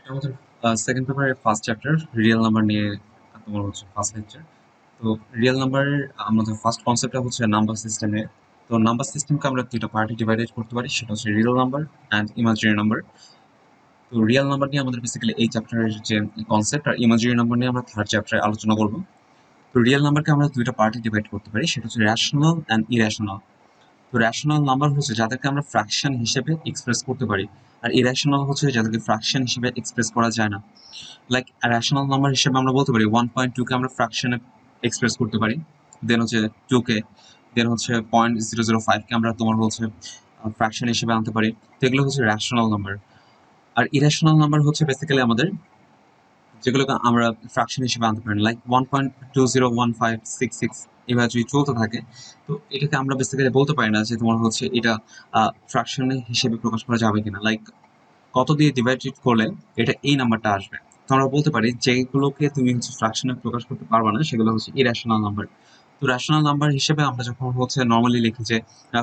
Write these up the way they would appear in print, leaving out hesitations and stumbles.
এটা আমাদের সেকেন্ড পেপারের ফার্স্ট চ্যাপ্টার রিয়েল নাম্বার নিয়ে তোমার হচ্ছে ফার্স্ট লেকচার। তো রিয়েল নাম্বারের আমাদের ফার্স্ট কনসেপ্টটা হচ্ছে নাম্বার সিস্টেমে। তো নাম্বার সিস্টেমকে আমরা দুইটা পার্টে ডিভাইডেড করতে পারি, সেটা হচ্ছে real number and imaginary number. তো রিয়েল নাম্বার নিয়ে আমাদের বেসিক্যালি এই চ্যাপ্টারের যে কনসেপ্ট, আর ইমাজিনারি নাম্বার নিয়ে আমরা থার্ড চ্যাপ্টারে আলোচনা করবো। তো রিয়েল নাম্বারকে আমরা দুইটা পার্টে ডিভাইড করতে পারি, সেটা হচ্ছে র্যাশনাল অ্যান্ড ইরেশনাল। তো র্যাশনাল নাম্বার হচ্ছে যাদেরকে আমরা ফ্র্যাকশন হিসেবে এক্সপ্রেস করতে পারি, আর ইরেশনাল হচ্ছে যাদেরকে ফ্র্যাকশন হিসেবে এক্সপ্রেস করা যায় না। লাইক র্যাশনাল নাম্বার হিসেবে আমরা বলতে পারি 1.2 কে আমরা ফ্র্যাকশনে এক্সপ্রেস করতে পারি, দেন হচ্ছে 2 কে, দেন হচ্ছে 0.005 কে আমরা তোমার হচ্ছে ফ্র্যাকশন হিসেবে আনতে পারি। তো এগুলো হচ্ছে র্যাশনাল নাম্বার। আর ইরেশনাল নাম্বার হচ্ছে বেসিক্যালি আমাদের যেগুলোকে আমরা ফ্র্যাকশন হিসেবে আনতে পারি, লাইক 1.201566 এভাবে যদি চলতে থাকে, তো এটাকে আমরা বেসিক্যালি বলতে পারি না যে তোমার হচ্ছে এটা ফ্র্যাকশন হিসেবে প্রকাশ করা যাবে কিনা। লাইক কত দিয়ে ডিভাইডেড করলে এটা এই নাম্বারটা আসবে। তো আমরা বলতে পারি যেগুলোকে তুমি হচ্ছে ফ্র্যাকশনে প্রকাশ করতে পারবে না সেগুলো হচ্ছে ইরেশনাল নাম্বার। তো রেশনাল নাম্বার হিসেবে আমরা যখন হচ্ছে নর্মালি লিখি যে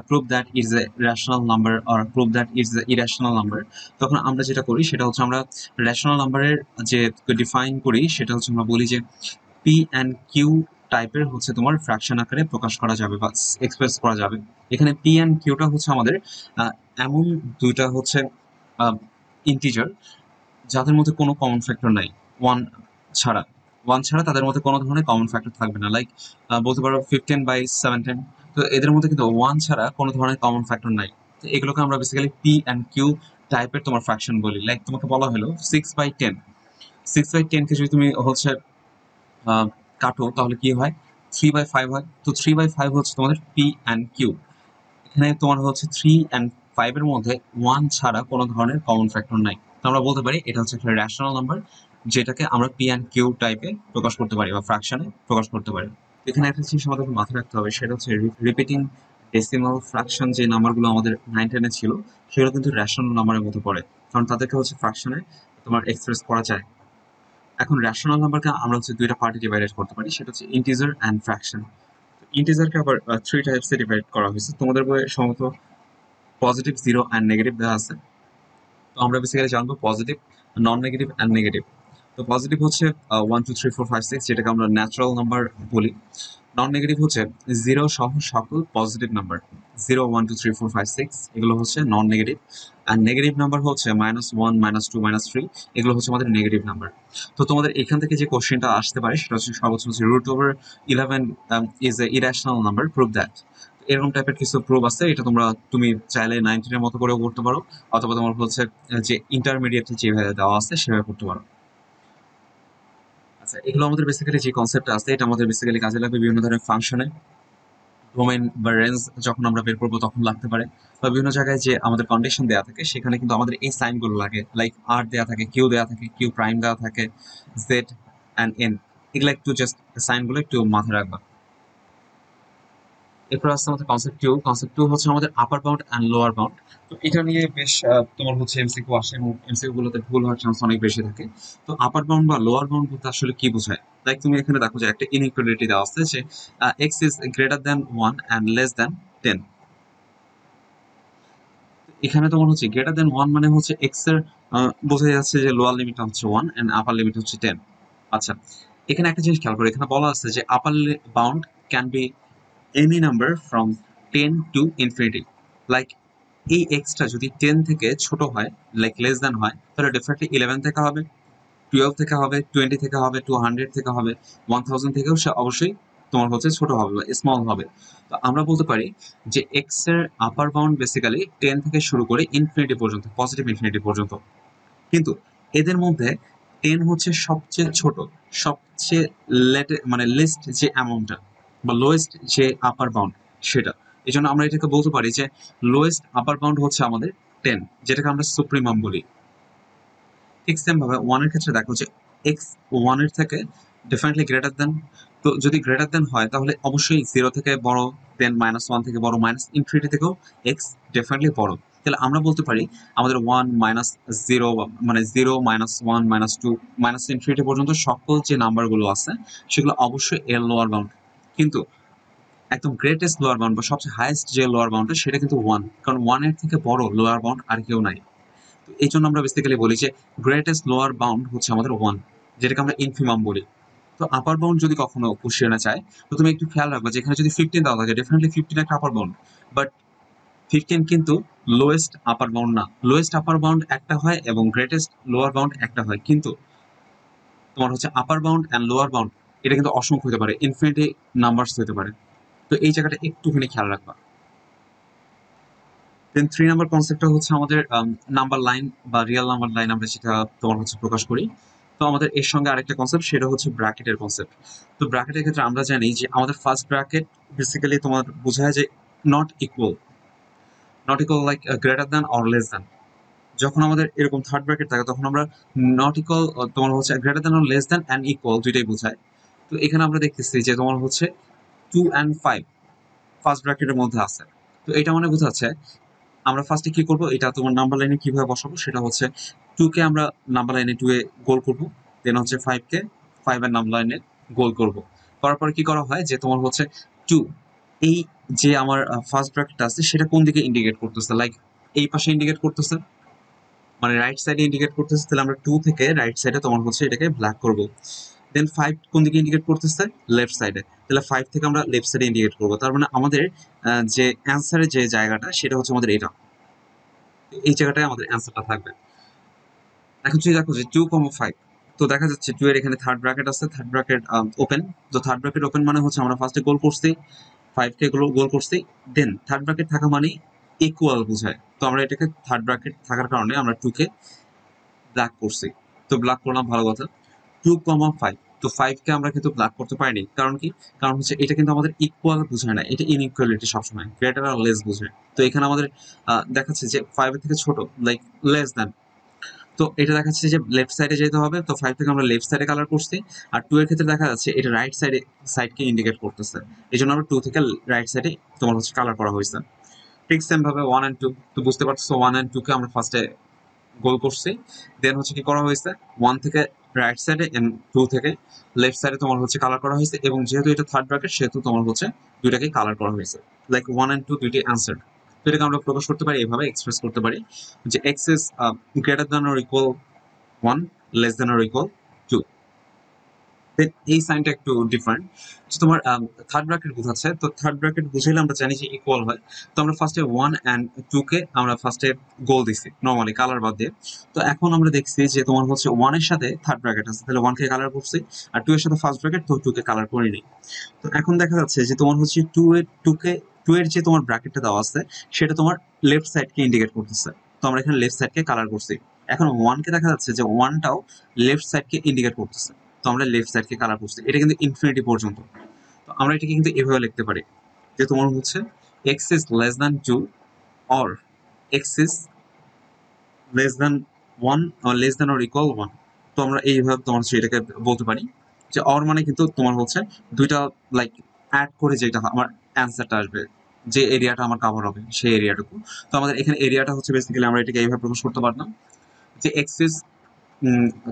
prove that is a rational number or prove that is a irrational number, তখন আমরা যেটা করি সেটা হচ্ছে আমরা রেশনাল নাম্বারের যে ডিফাইন করি সেটা হচ্ছে আমরা বলি যে পি অ্যান্ড কিউ টাইপের হচ্ছে তোমার ফ্র্যাকশন আকারে প্রকাশ করা যাবে বা এক্সপ্রেস করা যাবে। এখানে পি অ্যান্ড কিউটা হচ্ছে আমাদের এমন দুইটা হচ্ছে ইন্টিজার যাদের মধ্যে কোনো কমন ফ্যাক্টর নাই, ওয়ান ছাড়া। ওয়ান ছাড়া তাদের মধ্যে কোনো ধরনের কমন ফ্যাক্টর থাকবে না। লাইক বলতে পারো 15/17। তো এদের মধ্যে কিন্তু ওয়ান ছাড়া কোনো ধরনের কমন ফ্যাক্টর নাই। তো এগুলোকে আমরা বেসিক্যালি পি অ্যান্ড কিউ টাইপের তোমার ফ্র্যাকশন বলি। লাইক তোমাকে বলা হলো 6/10, 6/10 কে যদি তুমি হচ্ছে আহ, কাটো তাহলে কি হয়, 3/5 হয়। তো 3/5 হচ্ছে তোমাদের পি অ্যান্ড কিউ। এখানে তোমার হচ্ছে 3 and 5 এর মধ্যে ওয়ান ছাড়া কোনো ধরনের কমন ফ্যাক্টর নাই। তো আমরা বলতে পারি এটা হচ্ছে একটা র্যাশনাল নাম্বার, যেটাকে আমরা পি অ্যান্ড কিউ টাইপে প্রকাশ করতে পারি বা ফ্র্যাকশনে প্রকাশ করতে পারি। এখানে একটা জিনিস আমাদের মাথায় রাখতে হবে, সেটা হচ্ছে রিপিটিং ডেসিমাল ফ্র্যাকশন যে নাম্বারগুলো আমাদের 9-10-এ ছিল, সেগুলো কিন্তু র্যাশনাল নাম্বারের মধ্যে পড়ে, কারণ তাদেরকে হচ্ছে ফ্র্যাকশনে তোমার এক্সপ্রেস করা যায়। এখন র্যাশনাল নাম্বারকে আমরা হচ্ছে দুইটা পার্টি ডিভাইডেড করতে পারি, সেটা হচ্ছে ইন্টিজার অ্যান্ড ফ্র্যাকশন। ইন্টিজারকে আবার থ্রি টাইপসে ডিভাইড করা হয়েছে, তোমাদের বইয়ে সম্ভবত পজিটিভ, জিরো অ্যান্ড নেগেটিভ দেওয়া আছে। তো আমরা বেসিক্যালি জানবো positive, non negative and negative. তো পজিটিভ হচ্ছে 1 2 3 4 5 6, যেটাকে আমরা ন্যাচারাল নাম্বার বলি। নন নেগেটিভ হচ্ছে জিরো সহ সকল পজিটিভ নাম্বার, 0 1 2 3 4 5 6 এগুলো হচ্ছে নন নেগেটিভ। আর নেগেটিভ নাম্বার হচ্ছে -1 -2 -3, এগুলো হচ্ছে আমাদের নেগেটিভ নাম্বার। তো তোমাদের এখান থেকে যে কোশ্চেনটা আসতে পারে সেটা হচ্ছে সর্বোচ্চ হচ্ছে √11 is a irrational number, prove that. এরকম টাইপের কিছু প্রুফ আছে, এটা তুমি চাইলে 19-এর মতো করেও করতে পারো, অথবা তোমার হচ্ছে যে ইন্টারমিডিয়েট যেভাবে দেওয়া আছে সেভাবে করতে পারো। আচ্ছা, এগুলো আমাদের বেসিক্যালি যে কনসেপ্ট আছে এটা আমাদের বেসিক্যালি কাজে লাগবে বিভিন্ন ধরনের ফাংশনে। ডোমেইন বা রেঞ্জ যখন আমরা বের করবো তখন লাগতে পারে, বা বিভিন্ন জায়গায় যে আমাদের কন্ডিশন দেওয়া থাকে সেখানে কিন্তু আমাদের এই সাইনগুলো লাগে। লাইক আর দেওয়া থাকে, কিউ দেওয়া থাকে, কিউ প্রাইম দেওয়া থাকে, জেড অ্যান্ড এন। এগুলো একটু জাস্ট সাইনগুলো একটু মাথায় রাখবা। এরপর আসছে আমাদের কনসেপ্ট টু। কনসেপ্ট টু হচ্ছে আমাদের আপার বাউন্ড অ্যান্ড লোয়ার বাউন্ড। তো এটা নিয়ে বেশ তোমার হচ্ছে এমসিকিউ আসে, এবং এমসিকিউ গুলোতে ভুল হওয়ার চান্স অনেক বেশি থাকে। তো আপার বাউন্ড বা লোয়ার বাউন্ড বলতে আসলে কি বোঝায়, লাইক তুমি এখানে দেখো যে একটা ইনইকুয়ালিটি দেওয়া আছে যে x is greater than 1 and less than 10। এখানে তোমার হচ্ছে গ্রেটার দ্যান 1 মানে হচ্ছে এক্স এর বোঝা যাচ্ছে যে লোয়ার লিমিটটা হচ্ছে 1 এন্ড আপার লিমিট হচ্ছে 10। আচ্ছা, এখানে একটা জিনিস খেয়াল করো, এখানে বলা আছে যে আপার bound can be any number from 10 to infinity. Like এই এক্সটা যদি 10 থেকে ছোট হয়, লাইক লেস দ্যান হয়, তাহলে ডেফিনেটলি 11 থেকে হবে, 12 থেকে হবে, 20 থেকে হবে, 200 থেকে হবে, 1000 থেকেও সে অবশ্যই তোমার হচ্ছে ছোট হবে বা স্মল হবে। তো আমরা বলতে পারি যে এক্স এর আপার বাউন্ড বেসিক্যালি 10 থেকে শুরু করে ইনফিনিটি পর্যন্ত, পজিটিভ ইনফিনিটি পর্যন্ত। কিন্তু এদের মধ্যে 10 হচ্ছে সবচেয়ে ছোট, সবচেয়ে মানে লিস্ট যে অ্যামাউন্টটা বা লোয়েস্ট যে আপার বাউন্ড সেটা। এই জন্য আমরা এটাকে বলতে পারি যে লোয়েস্ট আপার বাউন্ড হচ্ছে আমাদের 10, যেটাকে আমরা সুপ্রিমাম বলি। ঠিক সেম ভাবে ওয়ান এর ক্ষেত্রে দেখো যে এক্স ওয়ান এর থেকে ডেফিনেটলি গ্রেটার দেন। তো যদি গ্রেটার দেন হয় তাহলে অবশ্যই জিরো থেকে বড়, দেন -1 থেকে বড়, মাইনাস ইনফিনিটি থেকেও এক্স ডেফিনেটলি বড়। তাহলে আমরা বলতে পারি আমাদের 1 - 0, মানে 0 - 1 - 2 মাইনাস ইনফিনিটি পর্যন্ত সকল যে নাম্বারগুলো আছে সেগুলো অবশ্যই এর লোয়ার বাউন্ড। কিন্তু একদম গ্রেটেস্ট লোয়ার বাউন্ড বা সবচেয়ে হাইয়েস্ট যে লোয়ার বাউন্ডটা সেটা কিন্তু ওয়ান, কারণ ওয়ান এর থেকে বড় লোয়ার বাউন্ড আর কেউ নাই। তো এই জন্য আমরা বেসিক্যালি বলি যে গ্রেটেস্ট লোয়ার বাউন্ড হচ্ছে আমাদের 1, যেটাকে আমরা ইনফিমাম বলি। তো আপার বাউন্ড যদি কখনো কোশ্চেনে চায়, তো তুমি একটু খেয়াল রাখবে যে এখানে যদি 15 দেওয়া থাকে, ডেফিনেটলি 15 একটা আপার বাউন্ড, বাট 15 কিন্তু লোয়েস্ট আপার বাউন্ড না। লোয়েস্ট আপার বাউন্ড একটা হয় এবং গ্রেটেস্ট লোয়ার বাউন্ড একটা হয়, কিন্তু তোমার হচ্ছে আপার বাউন্ড অ্যান্ড লোয়ার বাউন্ড এটা কিন্তু অসংখ্য হতে পারে, ইনফিনিটি নাম্বারস হতে পারে। তো এই জায়গাটা একটুখানি খেয়াল রাখবা। দেন 3 নাম্বার কনসেপ্টটা হচ্ছে আমাদের নাম্বার লাইন বা রিয়েল নাম্বার লাইন, আমরা সেটা তোমার হচ্ছে প্রকাশ করি। তো আমাদের এর সঙ্গে আরেকটা কনসেপ্ট, সেটা হচ্ছে ব্র্যাকেটের কনসেপ্ট। তো ব্র্যাকেটের ক্ষেত্রে আমরা জানি যে আমাদের ফার্স্ট ব্র্যাকেট বেসিক্যালি তোমার বোঝায় যে not equal, not equal like greater than or less than. যখন আমাদের এরকম থার্ড ব্র্যাকেট থাকে তখন আমরা নট ইকুয়াল, তোমার হচ্ছে greater than or less than and equal দুইটাই বোঝায়। তো এখানে আমরা দেখতেছি যে তোমার হচ্ছে 2 and 5 ফার্স্ট ব্র্যাকেটের মধ্যে আছে। তো এটা মানে বোঝাচ্ছে আমরা ফার্স্টে কি করব, এটা তোমার নাম্বার লাইনে কিভাবে বসাবো, সেটা হচ্ছে 2 কে আমরা নাম্বার লাইনে 2 এ গোল করব, দেন হচ্ছে 5 কে 5 এর নাম্বার লাইনে গোল করব। করার পরে কি করা হয় যে তোমার হচ্ছে 2, এই যে আমার ফার্স্ট ব্র্যাকেটটা আছে সেটা কোন দিকে ইন্ডিকেট করতেছে, লাইক এই পাশে ইন্ডিকেট করতেছে, মানে রাইট সাইডে ইন্ডিকেট করতেছে, তাহলে আমরা 2 থেকে রাইট সাইডে তোমার হচ্ছে এটাকে ব্ল্যাক করব। দেন 5 কোন দিকে ইন্ডিকেট করতেছে, লেফট সাইডে, তাহলে 5 থেকে আমরা লেফট সাইডে ইন্ডিকেট করব। তার মানে আমাদের যে অ্যান্সারের যে জায়গাটা সেটা হচ্ছে আমাদের এটা, এই জায়গাটায় আমাদের অ্যান্সারটা থাকবে। এখন যদি দেখো যে 2,5, তো দেখা যাচ্ছে 2 এর এখানে থার্ড ব্র্যাকেট আছে, থার্ড ব্র্যাকেট ওপেন। তো থার্ড ব্র্যাকেট ওপেন মানে হচ্ছে আমরা ফার্স্টে গোল করছি, 5 কে গোল করছি, দেন থার্ড ব্র্যাকেট থাকা মানে ইকুয়াল বোঝায়। তো আমরা এটাকে থার্ড ব্র্যাকেট থাকার কারণে আমরা 2 কে ব্ল্যাক করছি। তো ব্ল্যাক করলাম, ভালো কথা। 2,5, তো 5 কে আমরা কিন্তু ব্ল্যাক করতে পারিনি, কারণ কি, কারণ হচ্ছে এটা কিন্তু আমাদের ইকুয়াল বোঝায় না, এটা ইনইকুয়ালিটি সবসময় গ্রেটার আর লেস বোঝায়। তো এখানে আমাদের দেখাচ্ছে যে 5 এর থেকে ছোট, লাইক লেস দ্যান। তো এটা দেখাচ্ছে যে লেফট সাইডে যেতে হবে, তো 5 থেকে আমরা লেফট সাইডে কালার করছি। আর 2 এর ক্ষেত্রে দেখা যাচ্ছে এটা রাইট সাইডকে ইন্ডিকেট করতেছে, এই জন্য আমরা 2 থেকে রাইট সাইডে তোমার হচ্ছে কালার করা হয়েছে। ঠিক সেম ভাবে 1 and 2, তো বুঝতে পারছো 1 and 2 কে আমরা ফার্স্টে গোল করছি, দেন হচ্ছে কি করা হয়েছে, 1 থেকে রাইট সাইডে এন্ড 2 থেকে লেফট সাইডে তোমার হচ্ছে কালার করা হয়েছে, এবং যেহেতু এটা থার্ড ব্র্যাকেট সেহেতু তোমার হচ্ছে দুইটাকে কালার করা হয়েছে, লাইক 1 and 2 দুইটি অ্যান্সার। তো এটাকে আমরা প্রকাশ করতে পারি এভাবে, এক্সপ্রেস করতে পারি যে x is greater than or equal 1, less than or equal 2। এই সাইনটা একটু ডিফারেন্ট, যে তোমার থার্ড ব্র্যাকেট বোঝাচ্ছে, তো থার্ড ব্র্যাকেট বুঝাইলে আমরা জানি যে ইকুয়াল হয়। তো আমরা ফার্স্টে 1 and 2 কে আমরা ফার্স্টে গোল দিছি নর্মালি কালার বাদ দিয়ে। তো এখন আমরা দেখছি যে তোমার হচ্ছে 1 এর সাথে থার্ড ব্র্যাকেট আছে, তাহলে 1 কে কালার করছি, আর 2 এর সাথে ফার্স্ট ব্র্যাকেট, তো 2 কে কালার করিনি। তো এখন দেখা যাচ্ছে যে তোমার হচ্ছে 2 এর যে তোমার ব্র্যাকেটটা দেওয়া আছে সেটা তোমার লেফট সাইডকে ইন্ডিকেট করতেছে, তো আমরা এখানে লেফট সাইডকে কালার করছি। এখন 1 কে দেখা যাচ্ছে যে 1 টাও লেফট সাইডকে ইন্ডিকেট করতেছে, তো আমরা লেফট সাইডকে কালার করছি, এটা কিন্তু ইনফিনিটি পর্যন্ত। তো আমরা এটাকে কিন্তু এভাবে লিখতে পারি যে তোমার হচ্ছে x is less than 2 or x is less than 1 or less than or equal 1। তো আমরা এইভাবে তোমার হচ্ছে এটাকে বলতে পারি যে অর মানে কিন্তু তোমার হচ্ছে দুইটা লাইক অ্যাড করে যেটা আমার অ্যান্সারটা আসবে, যে এরিয়াটা আমার কাভার হবে সেই এরিয়াটুকু। তো আমাদের এখানে এরিয়াটা হচ্ছে বেসিক্যালি আমরা এটাকে এইভাবে প্রকাশ করতে পারতাম যে x is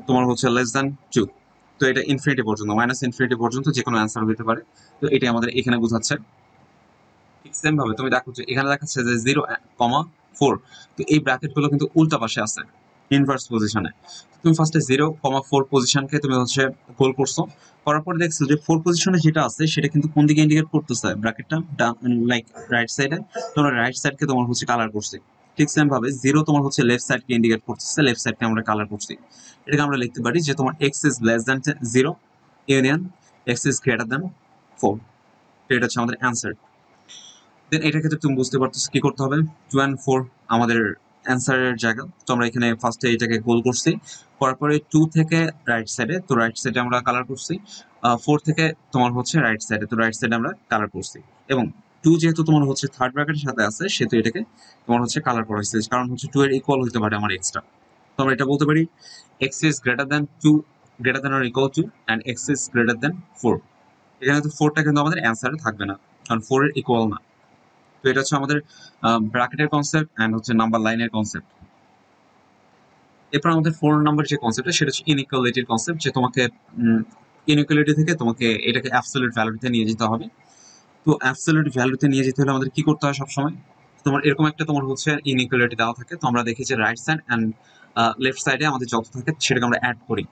তোমার হচ্ছে লেস দ্যান 2, তো এটা ইনফিনিটি পর্যন্ত, মাইনাস ইনফিনিটি পর্যন্ত যে কোনো অ্যান্সার দিতে পারে। তো এটাই আমাদের এখানে বোঝাচ্ছে। ঠিক সেম ভাবে তুমি দেখো যে এখানে দেখাচ্ছে যে 0,4, তো এই ব্র্যাকেট গুলো কিন্তু উল্টা পাশে আছে, ইনভার্স পজিশনে। তুমি ফার্স্টে 0,4 পজিশনকে তুমি হচ্ছে গোল করছো, করার পর দেখছো যে 4 পজিশনে যেটা আছে সেটা কিন্তু কোন দিকে ইন্ডিকেট করতেছে, ব্র্যাকেটটা লাইক রাইট সাইডে, তোমরা রাইট সাইডকে তোমার হচ্ছে কালার করছি। ঠিক সেম ভাবে 0 তোমার হচ্ছে লেফট সাইডকে ইন্ডিকেট করতেছে, লেফট সাইডকে আমরা কালার করছি। এটাকে আমরা লিখতে পারি যে তোমার x is less than 0 union x is greater than 4। তো এটা হচ্ছে আমাদের অ্যান্সার। দেন এটার ক্ষেত্রে তুমি বুঝতে পারতেছো কি করতে হবে, 2 and 4 আমাদের অ্যান্সারের জায়গা, তো আমরা এখানে ফার্স্টে এটাকে গোল করছি, করার পরে 2 থেকে রাইট সাইডে, তো রাইট সাইডে আমরা কালার করছি, 4 থেকে তোমার হচ্ছে রাইট সাইডে, তো রাইট সাইডে আমরা কালার করছি, এবং 2 যেহেতু তোমার হচ্ছে থার্ড ব্র্যাকেটের সাথে আছে সেহেতু এটাকে তোমার হচ্ছে কালার করা হয়েছে, কারণ হচ্ছে 2 এর ইকুয়াল হতে পারে আমার এক্সট্রা। তো আমরা এটা বলতে পারি x is greater than 2, greater than or equal to, and x is greater than 4। এখানে তো 4টা কিন্তু আমাদের অ্যান্সারে থাকবে না, কারণ 4 এর ইকুয়াল না। তো এটা হচ্ছে আমাদের ব্র্যাকেটের কনসেপ্ট এন্ড হচ্ছে নাম্বার লাইনের কনসেপ্ট। এরপর আমাদের 4 নাম্বার যে কনসেপ্টটা সেটা হচ্ছে ইনইকুয়ালিটির কনসেপ্ট, যে তোমাকে ইনইকুয়ালিটি থেকে তোমাকে এটাকে অ্যাবসলিউট ভ্যালুতে নিয়ে যেতে হবে। তো অ্যাবসলিউট ভ্যালুতে নিয়ে যেতে হলে আমাদের কি করতে হয় সবসময়, তোমার এরকম একটা তোমার হচ্ছে ইনইকুয়ালিটি দেওয়া থাকে, তো আমরা দেখি যে রাইট সাইড অ্যান্ড লেফট সাইডে আমাদের যত থাকে সেটাকে আমরা অ্যাড করে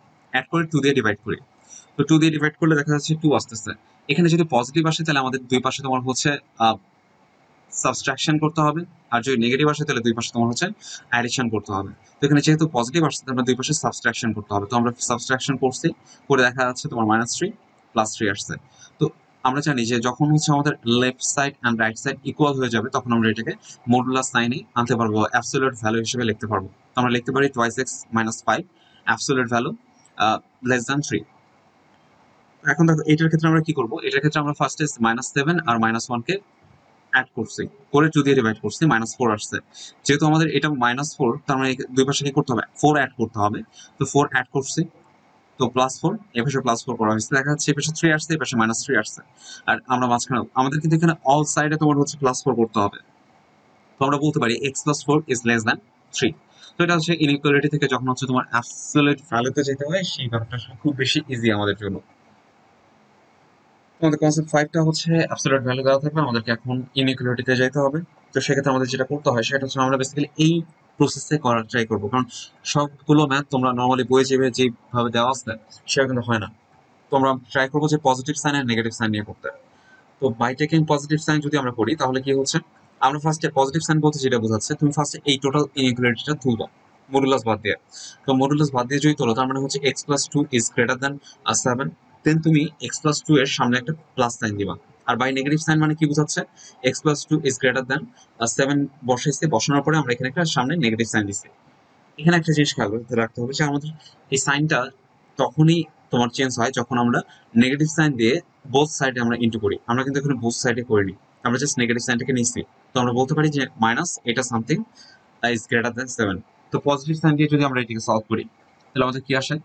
2 দিয়ে ডিভাইড করি। তো 2 দিয়ে ডিভাইড করলে দেখা যাচ্ছে 2 আসতেছে। এখানে যদি পজিটিভ আসে তাহলে আমাদের দুই পাশে তোমার হচ্ছে সাবট্রাকশন করতে হবে, আর যদি নেগেটিভ আসে তাহলে দুই পাশে তোমার হচ্ছে অ্যাডিশন করতে হবে। তো এখানে যেহেতু পজিটিভ আসছে আমরা দুই পাশে সাবট্রাকশন করতে হবে, তো আমরা সাবট্রাকশন করছি, করে দেখা যাচ্ছে তোমার -3 +3 আসছে। তো আমরা জানি যে যখন হচ্ছে আমাদের left side and right side equal হয়ে যাবে তখন আমরা এটাকে মডুলাস সাইনে আনতে পারবো, অ্যাবসলিউট ভ্যালু হিসেবে লিখতে পারবো। তো আমরা লিখতে পারি 2x - 5 অ্যাবসলিউট ভ্যালু <3। এখন দেখো এটার ক্ষেত্রে আমরা কি করবো, এটার ক্ষেত্রে আমরা ফার্স্টে -7 আর -1 কে অ্যাড করছি, করে 2 দিয়ে ডিভাইড করছি, -4 আসছে। যেহেতু আমাদের এটা -4, তার মানে দুই পাশে কি করতে হবে, 4 অ্যাড করতে হবে। তো 4 অ্যাড করছি, তো +4, এ পাশে +4 করা হয়েছে, দেখা যাচ্ছে এই পাশে 3 আসছে, এই পাশে -3 আসছে। আর আমরা মাঝখানে আমাদের কিন্তু এখানে অল সাইডে তোমার হচ্ছে +4 করতে হবে। তো আমরা বলতে পারি x + 4 is less than 3। তো এটা হচ্ছে ইনইকুয়ালিটি থেকে যখন হচ্ছে তোমার অ্যাবসলিউট ভ্যালুতে যেতে হয় সেই ব্যাপারটা আসলে খুব বেশি ইজি আমাদের জন্য। আমাদের কনসেপ্ট 5 টা হচ্ছে অ্যাবসলিউট ভ্যালু দেওয়া থাকবে, আমাদেরকে এখন ইনইকুয়ালিটিতে যেতে হবে। তো সেক্ষেত্রে আমাদের যেটা করতে হয় সেটা হচ্ছে আমরা বেসিক্যালি এই প্রসেসে করার ট্রাই করবো, কারণ সবগুলো ম্যাথ তোমরা নর্মালি বইয়ে যেভাবে দেওয়া আছে সেটা কিন্তু হয় না। তো আমরা ট্রাই করবো যে পজিটিভ সাইন আর নেগেটিভ সাইন নিয়ে করতে। তো বাই টেকিং পজিটিভ সাইন যদি আমরা করি তাহলে কি হচ্ছে, আমরা ফার্স্টে পজিটিভ সাইন বলতে যেটা বোঝাচ্ছে তুমি ফার্স্টে এই টোটাল ইনইকুয়ালিটিটা তুলবা মডুলাস বাদ দিয়ে। তো মডুলাস বাদ দিয়ে যদি তোলো তার মানে হচ্ছে x+2 ইজ গ্রেটার দ্যান 7, দেন তুমি x+2 এর সামনে একটা প্লাস সাইন দিবা। আর বাই নেগেটিভ সাইন মানে কি বোঝাচ্ছে, x+2 ইজ গ্রেটার দ্যান 7 বসাইছে, বসানোর পরে আমরা এখানে একটা সামনে নেগেটিভ সাইন দিচ্ছি। এখানে একটা জিনিস খেয়াল রাখতে হবে যে আমাদের এই সাইনটা তখনই তোমার চেঞ্জ হয় যখন আমরা নেগেটিভ সাইন দিয়ে বোথ সাইডে আমরা ইন্টু করি। আমরা কিন্তু এখানে বোথ সাইডে করিনি, আমরা জাস্ট নেগেটিভ সাইনটাকে নিচ্ছি। তো আমরা বলতে পারি যে মাইনাস এটা সামথিং ইজ গ্রেটার দ্যান 7। তো পজিটিভ সাইন দিয়ে যদি আমরা এটাকে সলভ করি তাহলে আমাদের কি আসে,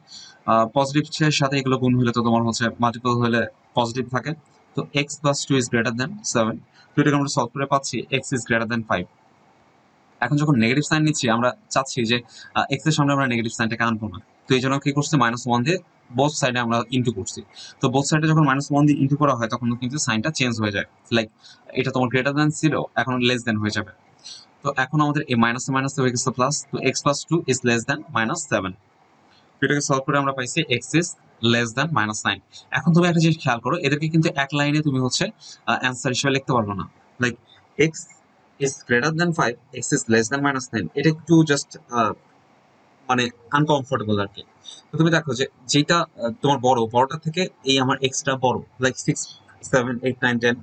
পজিটিভ এর সাথে এগুলো গুণ হলে তো তোমার হচ্ছে মাল্টিপল হলে পজিটিভ থাকে। তো x+2 ইজ গ্রেটার দ্যান 7। তো এটাকে আমরা সলভ করে পাচ্ছি x ইজ গ্রেটার দ্যান 5। এখন যখন নেগেটিভ সাইন নিচ্ছি আমরা চাচ্ছি যে এক্স এর সামনে আমরা নেগেটিভ সাইনটাকে আনবো না। তো এই জন্য কি করছি, -1 দিয়ে বোথ সাইডে আমরা ইন্টু করছি। তো বোথ সাইডে যখন -1 দিয়ে ইন্টু করা হয় তখন কিন্তু সাইনটা চেঞ্জ হয়ে যায়, লাইক এটা তোমার গ্রেটার দ্যান ছিল এখন লেস দ্যান হয়ে যাবে। তো এখন আমাদের এই মাইনাসে মাইনাসে হয়ে গেছে প্লাস, তো x+2 ইজ লেস দ্যান -7। এটাকে সলভ করে আমরা পাইছি x ইজ লেস দ্যান -9। এখন তুমি একটা জিনিস খেয়াল করো, এদেরকে কিন্তু এক লাইনে তুমি হচ্ছে অ্যান্সার হিসেবে লিখতে পারবো না, like x is greater than 5, x is less than -9, এটা একটু জাস্ট মানে আনকমফোর্টেবল আর কি। তো তুমি দেখো যে যেটা তোমার বড়টার থেকে এই আমার এক্সট্রা বড়, লাইক 6, 7, 8, 9, 10।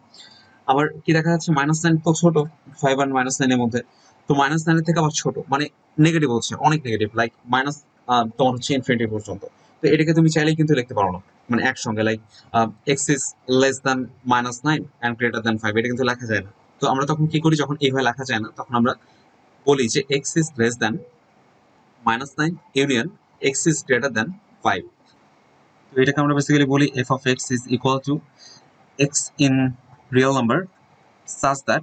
আবার কি দেখা যাচ্ছে -9 তো ছোট 5 আর -9 এর মধ্যে, তো -9 থেকে আবার ছোট মানে নেগেটিভ হচ্ছে, অনেক নেগেটিভ, লাইক মাইনাস তোমার হচ্ছে ইনফিনিটি পর্যন্ত। তো এটাকে তুমি চাইলেই কিন্তু লিখতে পারো না মানে একসঙ্গে, like x is less than -9 and greater than 5, এটা কিন্তু লেখা যায় না। তো আমরা তখন কি করি, যখন এইভাবে লেখা যায় না তখন আমরা বলি যে x is less than -9 union x is greater than 5। তো এটাকে আমরা বেসিক্যালি বলি F of x is equal to x in real number such that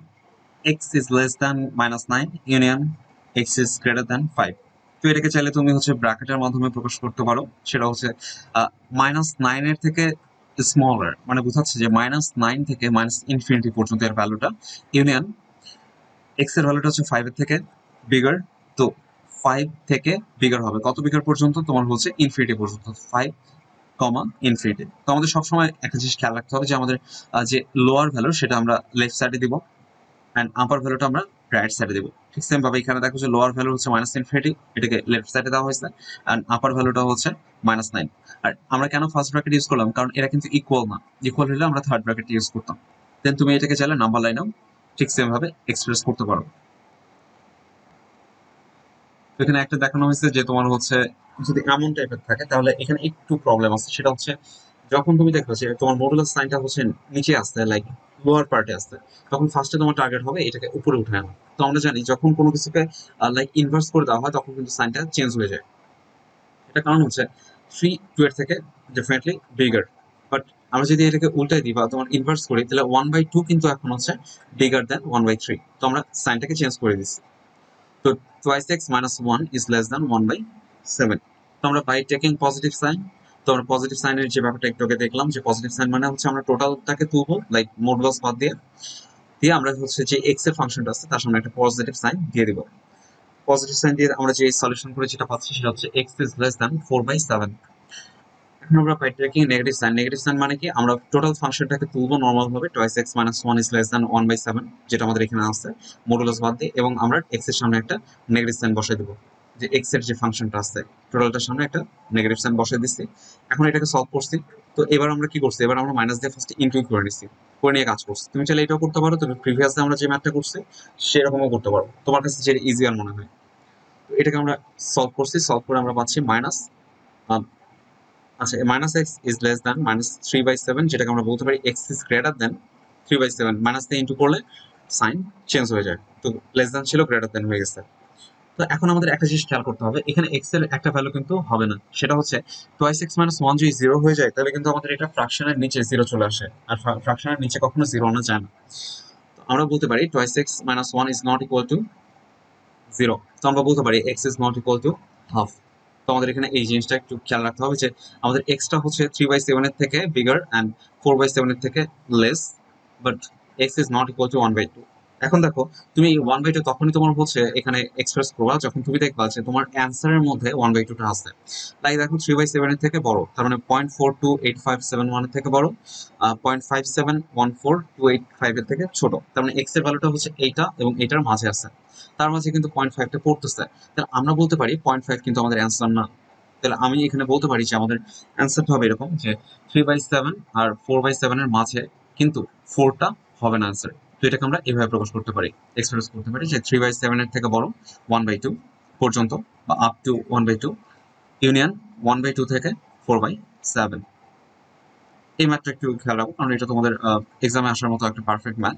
x is less than -9 union x is greater than 5। তো এটাকে চাইলে তুমি হচ্ছে ব্র্যাকেটের মাধ্যমে প্রকাশ করতে পারো, সেটা হচ্ছে -9 এর থেকে স্মলার, মানে বোঝাচ্ছে যে -9 থেকে -ইনফিনিটি পর্যন্ত এর ভ্যালুটা ইউনিয়ন x এর ভ্যালুটা হচ্ছে 5 এর থেকে বিগার। তো 5 থেকে বিগার হবে কত বিগার পর্যন্ত, তোমার হচ্ছে ইনফিনিটি পর্যন্ত, 5, ইনফিনিটি। তো আমাদের সবসময় একটা জিনিস খেয়াল রাখতে হবে যে আমাদের যে লোয়ার ভ্যালু সেটা আমরা লেফট সাইডে দিব অ্যান্ড আপার ভ্যালুটা আমরা রাইট সাইডে দেবো। ঠিক সেম ভাবে এখানে দেখো যে লোয়ার ভ্যালু হচ্ছে -ইনফিনিটি, এটাকে লেফট সাইডে দেওয়া হয়েছে, অ্যান্ড আপার ভ্যালুটা হচ্ছে -9। আর আমরা কেন ফার্স্ট ব্র্যাকেট ইউজ করলাম, কারণ এরা কিন্তু ইকুয়াল না, ইকুয়াল হলে আমরা থার্ড ব্র্যাকেট ইউজ করতাম। দেন তুমি এটাকে চাইলে নাম্বার লাইনেও ঠিক সেম ভাবে এক্সপ্রেস করতে পারো। এখানে একটা দেখানো হয়েছে যে তোমার হচ্ছে যদি এমন টাইপের থাকে তাহলে এখানে একটু প্রবলেম আছে, সেটা হচ্ছে যখন তুমি দেখবে যে তোমার মডুলাস সাইনটা হচ্ছে নিচে আসছে, লাইক লোয়ার পার্টে আসছে, তখন ফার্স্টে তোমার টার্গেট হবে এটাকে উপরে উঠে আনা। তো আমরা জানি যখন কোনো কিছুকে লাইক ইনভার্স করে দেওয়া হয় তখন কিন্তু সাইনটা চেঞ্জ হয়ে যায়। এটা কারণ হচ্ছে 3 2 এর থেকে ডেফিনেটলি বিগার, বাট আমরা যদি এটাকে উল্টাই দিই বা তোমার ইনভার্স করি তাহলে 1/2 কিন্তু এখন হচ্ছে বিগার দেন 1/3। তো আমরা সাইনটাকে চেঞ্জ করে দিচ্ছি। তো 2x minus 1 is less than 1/7। তো আমরা বাই টেকিং পজিটিভ সাইন, তো আমরা পজিটিভ সাইনের যে ব্যাপারটা একটু আগে দেখলাম যে পজিটিভ সাইন মানে হচ্ছে আমরা টোটালটাকে তুলবো লাইক মডুলাস বাদ দিয়ে। দিয়ে আমরা হচ্ছে যে এক্স এর ফাংশনটা আছে তার সামনে একটা পজিটিভ সাইন দিয়ে দিব। পজিটিভ সাইন দিয়ে আমরা যে সলিউশন করে যেটা পাচ্ছি সেটা হচ্ছে এক্স ইজ লেস দ্যান 4/7। এখন আমরা পাই কি নেগেটিভ সাইন। নেগেটিভ সাইন মানে কি আমরা টোটাল ফাংশনটাকে তুলবো নর্মাল ভাবে twice x minus one is less than 1/7 যেটা আমাদের এখানে আছে মডুলাস বাদ দিয়ে, এবং আমরা এক্স এর সামনে একটা নেগেটিভ সাইন বসাই দেবো। যে এক্স এর যে ফাংশনটা আছে টোটালটার সামনে একটা নেগেটিভ সাইন বসাই দিচ্ছি। এখন এটাকে সলভ করছি। তো এবার আমরা কি করছি, এবার আমরা মাইনাস দিয়ে ফার্স্ট ইনটু করে নিচ্ছি, করে নিয়ে কাজ করছি। তুমি চাইলে এটাও করতে পারো, তুমি প্রিভিয়াসলি আমরা যে ম্যাথটা করছি সেরকমও করতে পারো, তোমার কাছে যেটা ইজিয়ার মনে হয়। তো এটাকে আমরা সলভ করছি, সলভ করে আমরা পাচ্ছি মাইনাস, আচ্ছা minus x is less than -3/7, যেটাকে আমরা বলতে পারি x is greater than 3/7। Minus দিয়ে ইন্টু করলে সাইন চেঞ্জ হয়ে যায়, তো লেস দ্যান ছিল গ্রেটার দ্যান হয়ে গেছে। তো এখন আমাদের একটা জিনিস খেয়াল করতে হবে, এখানে এক্স এর একটা ভ্যালু কিন্তু হবে না, সেটা হচ্ছে টোয়াইস এক্স মাইনাস ওয়ান যদি জিরো হয়ে যায় তাহলে কিন্তু আমাদের এটা ফ্রাকশনের নিচে জিরো চলে আসে, আর ফ্রাকশনের নিচে কখনো জিরো আনা যায় না। তো আমরা বলতে পারি twice x minus one is not equal to zero. তো আমরা বলতে পারি x is not equal to half. তো আমাদের এখানে এই জিনিসটা একটু খেয়াল রাখতে হবে যে আমাদের এক্সটা হচ্ছে 3/7 এর থেকে বিগার অ্যান্ড 4/7 এর থেকে less, but x is not equal to 1/2। এখন দেখো তুমি 1/2 তখনই তোমার হচ্ছে এখানে এক্সপ্রেস করবা যখন তুমি দেখবা যে তোমার অ্যান্সারের মধ্যে 1/2টা আছে। তাই দেখো 3/7 এর থেকে বড়, তার মানে 0.428571 এর থেকে বড়, 0.571428 এর থেকে ছোট, তার মানে এক্স এর ভ্যালুটা হচ্ছে এইটা এবং এইটার মাঝে আছে, তার মাঝে কিন্তু 0.5টা পড়তেছে। তাহলে আমরা বলতে পারি 0.5 কিন্তু আমাদের অ্যান্সার না। তাহলে আমি এখানে বলতে পারি যে আমাদের অ্যান্সারটা হবে এরকম যে 3/7 আর 4/7 এর মাঝে কিন্তু 4টা হবে না অ্যান্সার। তো এটাকে আমরা এভাবে প্রকাশ করতে পারি, এক্সপ্রেস করতে পারি যে 3/7 এর থেকে বড় 1/2 পর্যন্ত, বা আপ টু 1/2 ইউনিয়ন 1/2 থেকে 4/7। এই ম্যাথটা একটু খেয়াল রাখো, কারণ এটা তোমাদের এক্সামে আসার মতো একটা পারফেক্ট ম্যাথ।